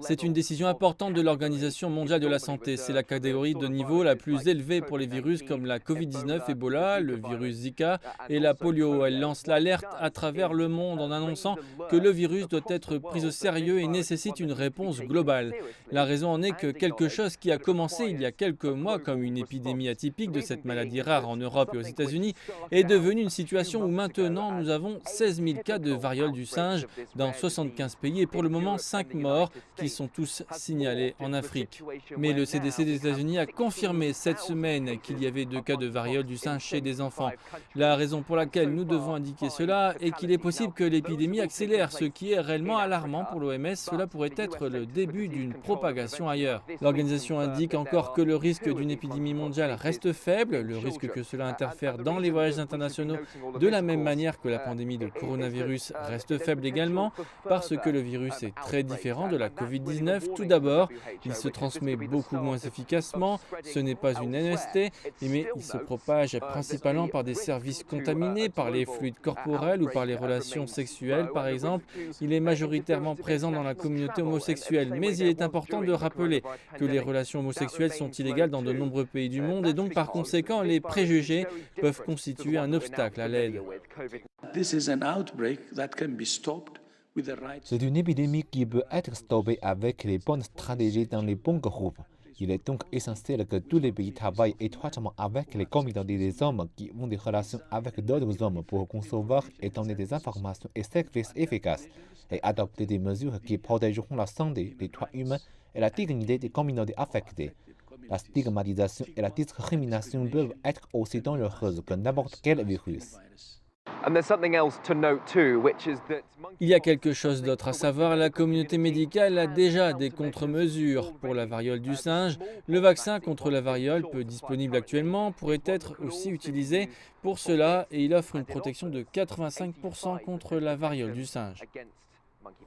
C'est une décision importante de l'Organisation mondiale de la santé. C'est la catégorie de niveau la plus élevée pour les virus comme la Covid-19, Ebola, le virus Zika et la polio. Elle lance l'alerte à travers le monde en annonçant que le virus doit être pris au sérieux et nécessite une réponse globale. La raison en est que quelque chose qui a commencé il y a quelques mois comme une épidémie atypique de cette maladie rare en Europe et aux États-Unis est devenue une situation où maintenant nous avons 16 000 cas de variole du singe dans 75 pays et pour le moment 5 morts qui sont tous signalés en Afrique. Mais le CDC des États-Unis a confirmé cette semaine qu'il y avait 2 cas de variole du singe chez des enfants. La raison pour laquelle nous devons indiquer cela est qu'il est possible que l'épidémie accélère, ce qui est réellement alarmant pour l'OMS. Cela pourrait être le début d'une propagation ailleurs. L'organisation indique encore que le risque d'une épidémie mondiale reste faible, le risque que cela interfère dans les voyages internationaux de la même manière que la pandémie de coronavirus reste faible également, parce que le virus est très différent de la Covid-19. Tout d'abord, il se transmet beaucoup moins efficacement, ce n'est pas une MST, mais il se propage principalement par des services contaminés, par les fluides corporels ou par les relations sexuelles par exemple. Il est majoritairement présent dans la communauté homosexuelle, mais il est important de rappeler que les relations homosexuelles sont illégales dans de nombreux pays du monde et donc par conséquent les préjugés peuvent constituer un obstacle à l'aide. C'est une épidémie qui peut être stoppée avec les bonnes stratégies dans les bons groupes. Il est donc essentiel que tous les pays travaillent étroitement avec les communautés des hommes qui ont des relations avec d'autres hommes pour concevoir et donner des informations et services efficaces et adopter des mesures qui protégeront la santé des droits humains et la dignité des communautés affectées. La stigmatisation et la discrimination peuvent être aussi dangereuses que n'importe quel virus. Il y a quelque chose d'autre à savoir, la communauté médicale a déjà des contre-mesures pour la variole du singe. Le vaccin contre la variole, peu disponible actuellement, pourrait être aussi utilisé pour cela et il offre une protection de 85% contre la variole du singe.